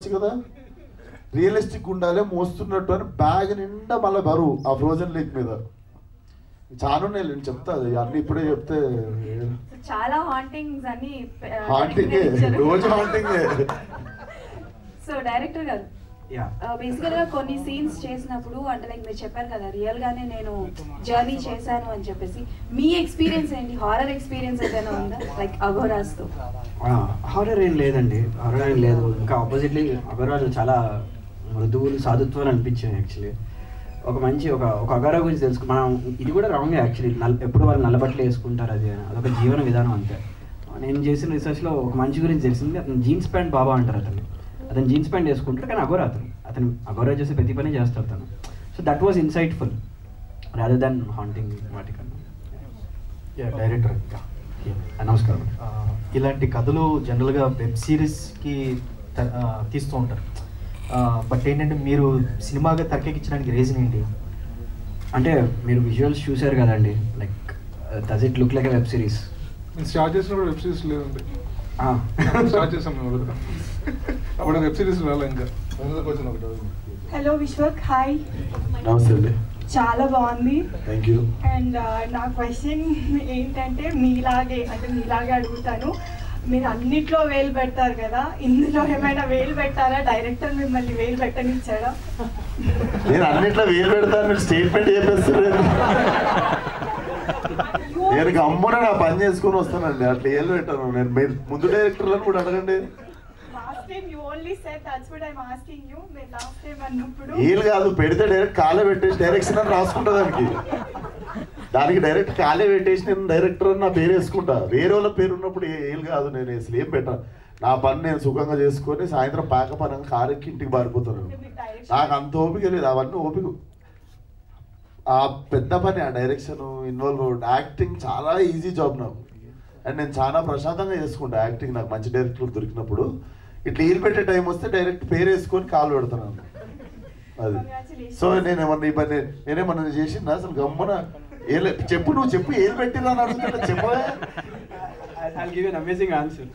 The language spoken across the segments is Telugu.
అనొచ్చు కదా, రియలిస్టిక్ ఉండాలి మోస్తున్నట్టు అని బ్యాగ్ నిండా మళ్ళీ బరువు ఆ ఫ్రోజన్ లేక్ మీద. చాలా ఉన్నాయి నేను చెప్తా, అన్ని ఇప్పుడే చెప్తే చాలా హాంటింగ్స్ అన్ని హాంటింగే, రోజు హాంటింగే. సో డైరెక్టర్ గారు బేసికల్ గా కొన్ని సీన్స్ చేసినప్పుడు అంటే లైక్ మీరు చెప్పారు కదా రియల్ గానే నేను జర్నీ చేశాను అని చెప్పేసి, మీ ఎక్స్పీరియన్స్ ఏంటి? హారర్ ఎక్స్పీరియన్స్ ఏదైనా ఉందా లైక్ అఘోరాస్ తో? హారర్ ఏం లేదండి, హారర్ ఏం లేదు. ఇంకా ఆపోజిట్లీ అఘోరాలు చాలా మృదువులు సాధుత్వాలు అనిపించాయి. యాక్చువల్లీ ఒక మంచి ఒక అఘోరా గురించి తెలుసుకు మనం, ఇది కూడా రాంగ్ యాక్చువల్లీ. ఎప్పుడు వాళ్ళు నల్లబట్టలు వేసుకుంటారు, అదొక జీవన విధానం అంతే. నేను చేసిన రీసెర్చ్లో ఒక మంచి గురించి తెలిసింది. అతను జీన్స్ ప్యాంట్ బాబా అంటారు. అతను జీన్స్ ప్యాంట్ వేసుకుంటారు కానీ అఘోరా అతను అఘోరా చేసే ప్రతి పని చేస్తాడు తను. So that was insightful rather than haunting వాటికన్నా. డైరెక్టర్ నమస్కారం. ఇలాంటి కథలు జనరల్గా వెబ్ సిరీస్కి తీస్తూ ఉంటారు, బట్ ఏంటంటే మీరు సినిమాగా తెరకెక్కించడానికి రీజన్ ఏంటి? అంటే మీరు విజువల్స్ చూసారు కదండి, like does it look like a web series? Start చేసినప్పుడు వెబ్ సిరీస్ లేదండి, స్టార్ట్ చేసాం అప్పుడు వెబ్ సిరీస్ రాలే ఇంకా. Hello Vishwak, hi. నమస్తే అండి. చాలా బాగుంది. Thank you. అండ్ నా క్వశ్చన్ ఏంటంటే మీలాగే అడుగుతాను. మీరు అన్నిట్లో వేలు పెడతారు కదా, ఇందులో ఏమైనా వేలు పెట్టారా? డైరెక్టర్ మిమ్మల్ని వేలు పెట్టనిచ్చాడా? నేను అన్నిట్లో వేలు పెడతాను, మీరు స్టేట్మెంట్ చెప్పేస్తారు. నేను గమ్మున నా పని చేసుకుని వస్తానండి, అట్లా ఏళ్ళు పెట్టాను. నేను ముందు డైరెక్టర్లను కూడా అడగండి. ఏళ్ళు కాదు, పెడితే డైరెక్ట్ కాలే పెట్టేసి డైరెక్షన్ అని రాసుకుంటా. దానికి డైరెక్ట్ కాలే పెట్టేసి నేను డైరెక్టర్ అని నా పేరు వేసుకుంటా. వేరే వాళ్ళ పేరు ఉన్నప్పుడు ఏళ్ళు కాదు, నేను అసలు ఏం పెట్టాను. నా పని నేను సుఖంగా చేసుకొని సాయంత్రం పాక పని కారెక్కి ఇంటికి పారిపోతాను. నాకు అంత ఓపిక లేదు, అవన్నీ ఓపిక. ఆ పెద్ద పని, ఆ డైరెక్షన్ ఇన్వాల్వ్ యాక్టింగ్ చాలా ఈజీ జాబ్ నాకు. అండ్ నేను చాలా ప్రశాంతంగా చేసుకుంటా యాక్టింగ్. నాకు మంచి డైరెక్టర్ దొరికినప్పుడు ఇట్లా ఈలు పెట్టే టైం వస్తే డైరెక్ట్ పేరు వేసుకొని కాలు పెడుతున్నాను. అది సో నేనేమన్నా చేసిందా అసలు? గమ్మున చెప్పు, నువ్వు చెప్పు, ఏది పెట్టినా అని అడుగుతుంటే చెప్పవే. Amazing answer.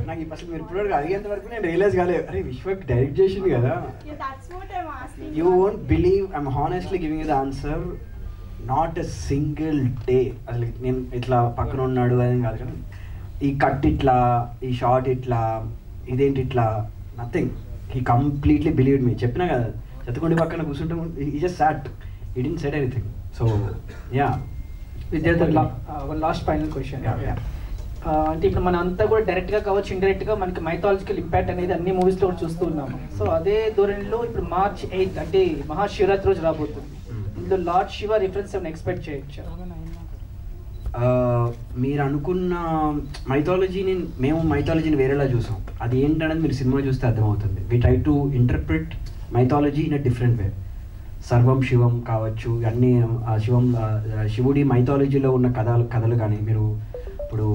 నాకు అసలు మీరు ఇప్పుడు అడిగేంత వరకు నేను రియలైజ్ కాలేదు, అరే విశ్వక్ డైరెక్ట్ చేసింది కదా. You won't believe, I'm honestly giving you the answer. Not a single day అసలు నేను ఇట్లా పక్కన ఉన్నాడు అని కాదు కదా, ఈ కట్ ఇట్లా, ఈ షార్ట్ ఇట్లా, ఇదేంటి ఇట్లా, నథింగ్. హీ కంప్లీట్లీ బిలీవ్డ్ మీ. చెప్పినా కదా, చెత్తకుండి పక్కన కూర్చుంటే ఈ జస్ట్ సాట్, ఈ didn't said anything. So yeah, last final question. అంటే ఇప్పుడు మనం అంతా కూడా డైరెక్ట్గా కావచ్చు, ఇండైరెక్ట్గా మనకి మైథాలజికల్ ఇంపాక్ట్ అనేది అన్ని మూవీస్లో కూడా చూస్తూ ఉన్నాము. సో అదే ధోరణిలో ఇప్పుడు March 8th అంటే మహాశివరాత్రి రోజు రాబోతుంది. ఇందులో లార్డ్ శివ రిఫరెన్స్ ఏమైనా ఎక్స్పెక్ట్ చేయొచ్చా? మీరు అనుకున్న మేము మైథాలజీని వేరేలా చూసాం. అది ఏంటనేది మీరు సినిమా చూస్తే అర్థమవుతుంది. We try to interpret mythology in a different way. సర్వం శివం కావచ్చు, అన్నీ శివుడి మైథాలజీలో ఉన్న కథలు కానీ, మీరు ఇప్పుడు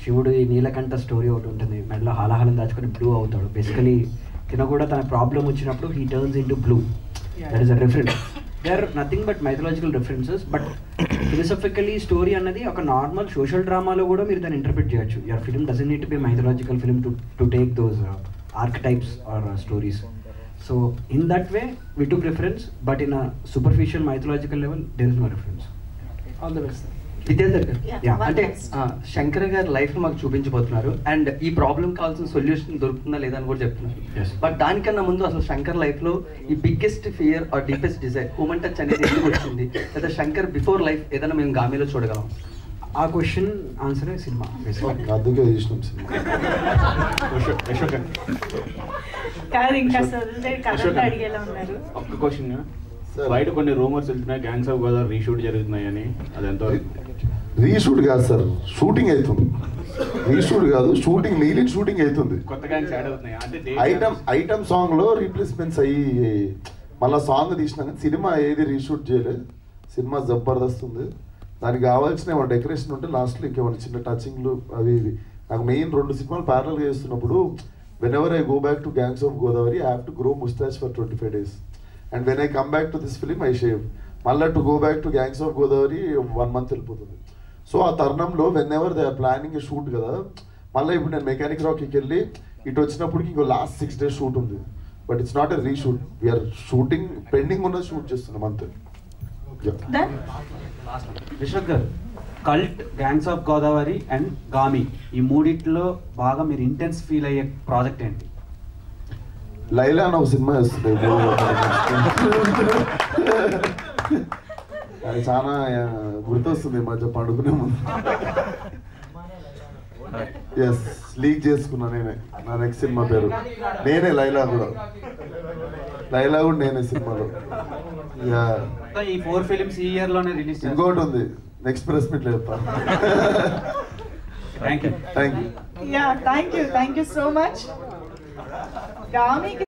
శివుడి నీలకంఠ స్టోరీ ఒకటి ఉంటుంది, మెడలో హాలాహలం దాచుకొని బ్లూ అవుతాడు. బేసికలీ తిన కూడా తన ప్రాబ్లం వచ్చినప్పుడు he turns into blue. That is a reference. They are nothing but mythological references. But philosophically story అన్నది ఒక నార్మల్ సోషల్ డ్రామాలో కూడా మీరు దాన్ని ఇంటర్ప్రిట్ చేయొచ్చు. Your film doesn't need to be mythological film to take those archetypes or stories. So in that way we took reference, but in a superficial mythological level there is no reference. All the best. Vidyadhar గారు, అంటే శంకర్ గారి లైఫ్ మాకు చూపించబోతున్నారు అండ్ ఈ ప్రాబ్లం కావాల్సిన సొల్యూషన్ దొరుకుతుందా లేదా అని కూడా చెప్తున్నారు. బట్ దానికన్నా ముందు అసలు శంకర్ లైఫ్ లో ఈ biggest fear or deepest desire human touch అనేది ఎందుకు వచ్చింది, లేదా శంకర్ బిఫోర్ లైఫ్ ఏదైనా మేము గామిలో చూడగలం? ఆ క్వశ్చన్ ఆన్సర్ సినిమా. ఒక్క క్వశ్చన్, బయట కొన్ని రూమర్స్ వెళ్తున్నాయి గ్యాంగ్స్ ఆఫ్ గోదావరి రీషూట్ జరుగుతున్నాయని, అది ఎంత? రీషూట్ కాదు సార్, షూటింగ్ అవుతుంది. రీషూట్ కాదు, షూటింగ్, నీలిన్ షూటింగ్ అవుతుంది. కొత్త గ్యాంగ్స్ యాడ్ అవుతున్నాయి అంటే ఐటమ్ సాంగ్ లో రీప్లేస్మెంట్స్ అయ్యి మళ్ళీ సాంగ్ తీసినాక సినిమా ఏది రీషూట్ చేయలేదు. సినిమా జబర్దస్త్ ఉంది. దానికి కావాల్సిన ఏమైనా డెకరేషన్ ఉంటే లాస్ట్లో ఇంకేమైనా చిన్న టచింగ్లు అవి ఇవి. నాకు మెయిన్ 2 సినిమాలు ప్యారల్గా చేస్తున్నప్పుడు whenever I go back to Gangs of Godavari, I have to grow mustache for 25 days. And when I come back to this film, I shave. Malla to go back to Gangs of Godavari, 1 month వెళ్ళిపోతుంది. సో ఆ తరుణంలో whenever they are planning a shoot కదా, మళ్ళీ ఇప్పుడు నేను మెకానిక్ రాక్కి వెళ్ళి ఇటు వచ్చినప్పటికి ఇంకో లాస్ట్ 6 days షూట్ ఉంది. But it's not a reshoot, we are shooting, pending ఉన్నది షూట్ చేస్తున్నాం అంతే. Vishwak garu, cult, gangs of Godavari and Gaami, ఈ మూడిట్లో బాగా మీరు ఇంటెన్స్ ఫీల్ అయ్యే ప్రాజెక్ట్ ఏంటి? లైలా అని ఒక సినిమా వేస్తుంది, అది చాలా గుర్తొస్తుంది ఈ మధ్య పండుకునే ముందు. ఎస్, లీక్ చేసుకున్నా నేనే, నా నెక్స్ట్ సినిమా పేరు నేనే, లైలా కూడా నేనే సినిమాలో. ఈ 4 films ఈ ఇయర్ లోనే రిలీజ్. ఇంకోటి ఉంది, నెక్స్ట్ ప్రెస్ మీట్ లో చెప్తాను. Thank you. Thank you. Thank you so much.